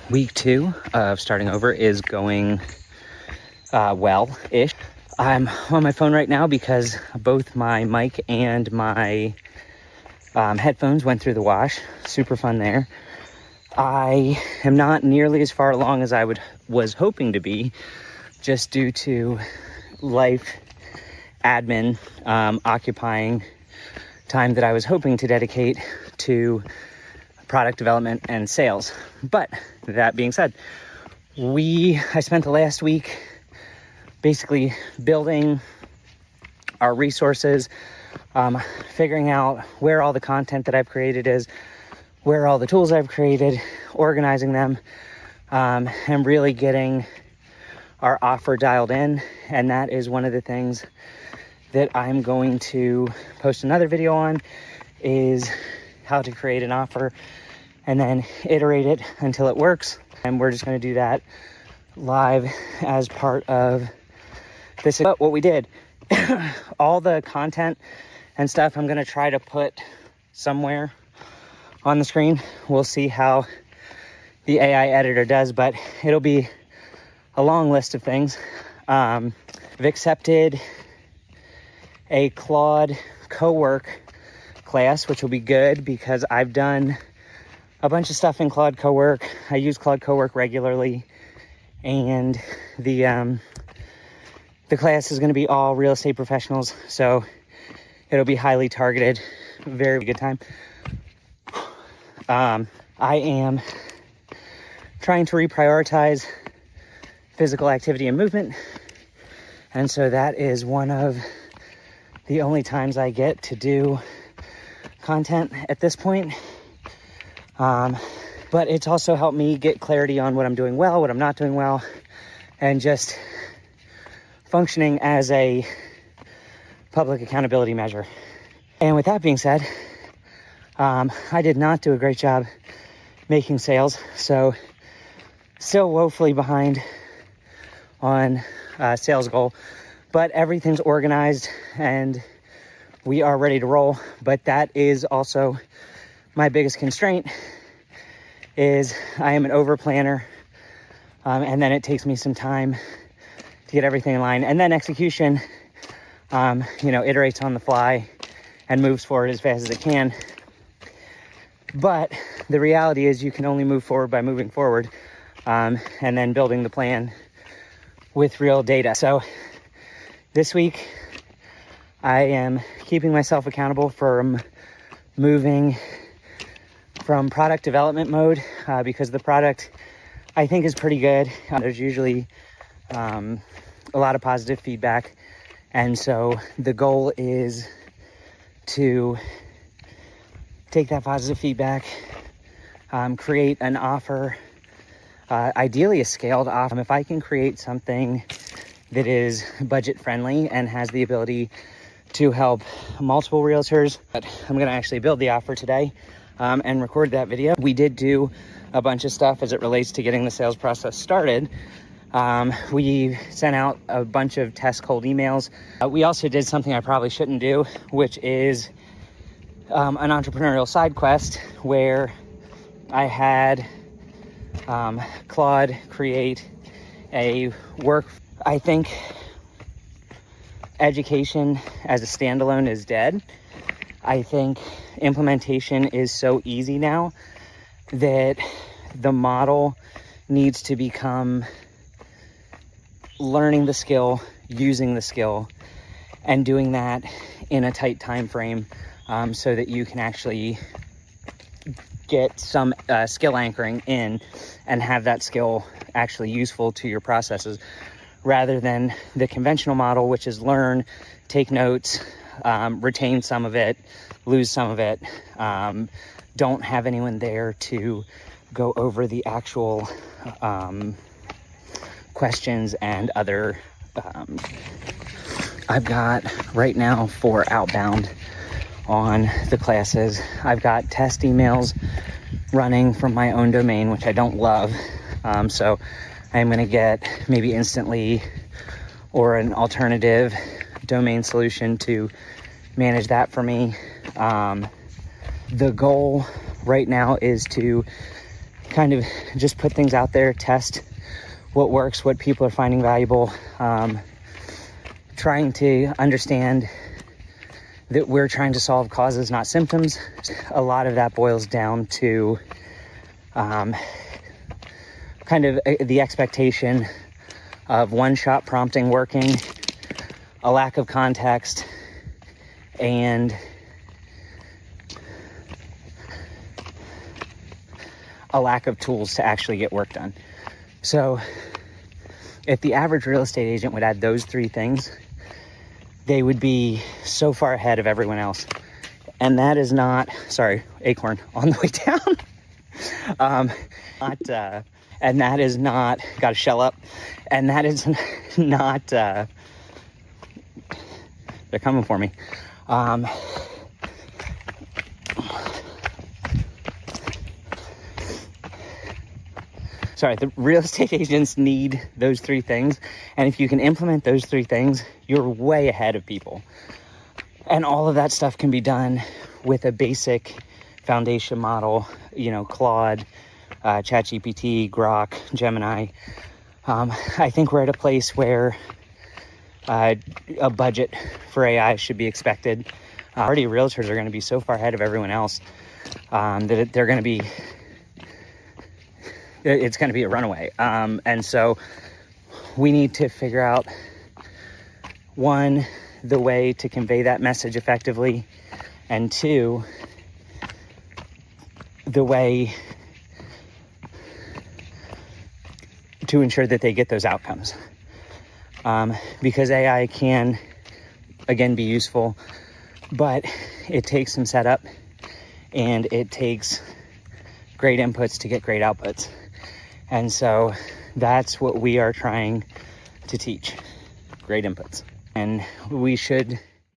Week 2 of starting over is going well-ish. I'm on my phone right now because both my mic and my headphones went through the wash. Super fun there. I am not nearly as far along as I was hoping to be, just due to life admin occupying time that I was hoping to dedicate to product development and sales. But that being said, I spent the last week basically building our resources, figuring out where all the content that I've created is, where all the tools I've created, organizing them, and really getting our offer dialed in. And that is one of the things that I'm going to post another video on, is how to create an offer and then iterate it until it works. And we're just going to do that live as part of this. But what we did, all the content and stuff, I'm going to try to put somewhere on the screen. We'll see how the AI editor does, but it'll be a long list of things. I've accepted a Claude co-work class, which will be good because I've done a bunch of stuff in Claude co-work. I use Claude co-work regularly, and the class is going to be all real estate professionals, so it'll be highly targeted. Very good time. I am trying to reprioritize physical activity and movement, and so that is one of the only times I get to do content at this point. But it's also helped me get clarity on what I'm doing well, what I'm not doing well, and just functioning as a public accountability measure. And with that being said, I did not do a great job making sales, so still woefully behind on sales goal, but everything's organized and we are ready to roll. But that is also my biggest constraint, is I am an overplanner, and then it takes me some time to get everything in line, and then execution iterates on the fly and moves forward as fast as it can. But the reality is you can only move forward by moving forward, and then building the plan with real data. So this week I am keeping myself accountable from moving from product development mode, because the product, I think, is pretty good. There's usually a lot of positive feedback, and so the goal is to take that positive feedback, create an offer, ideally a scaled offer. If I can create something that is budget friendly and has the ability to help multiple realtors, but I'm going to actually build the offer today and record that video. We did do a bunch of stuff as it relates to getting the sales process started. We sent out a bunch of test cold emails. We also did something I probably shouldn't do, which is an entrepreneurial side quest where I had Claude create a work. I think education as a standalone is dead. I think implementation is so easy now that the model needs to become learning the skill, using the skill, and doing that in a tight time frame, so that you can actually get some skill anchoring in and have that skill actually useful to your processes, rather than the conventional model, which is learn, take notes, retain some of it, lose some of it, don't have anyone there to go over the actual questions and other. I've got right now 4 outbound on the classes. I've got test emails running from my own domain, which I don't love. So I'm going to get maybe Instantly or an alternative domain solution to manage that for me. The goal right now is to kind of just put things out there, test what works, what people are finding valuable, trying to understand that we're trying to solve causes, not symptoms. A lot of that boils down to kind of the expectation of one-shot prompting working, a lack of context, and a lack of tools to actually get work done. So if the average real estate agent would add those three things, they would be so far ahead of everyone else. And that is not, sorry, acorn on the way down. And that is not, got to shell up. And that is not, they're coming for me. Sorry, the real estate agents need those three things. And if you can implement those three things, you're way ahead of people. And all of that stuff can be done with a basic foundation model, you know, Claude, ChatGPT, Grok, Gemini. I think we're at a place where a budget for AI should be expected. Already realtors are going to be so far ahead of everyone else that they're going to be, it's going to be a runaway. And so we need to figure out, one, the way to convey that message effectively, and two, the way to ensure that they get those outcomes. Because AI can, again, be useful, but it takes some setup and it takes great inputs to get great outputs. And so that's what we are trying to teach, great inputs. And we should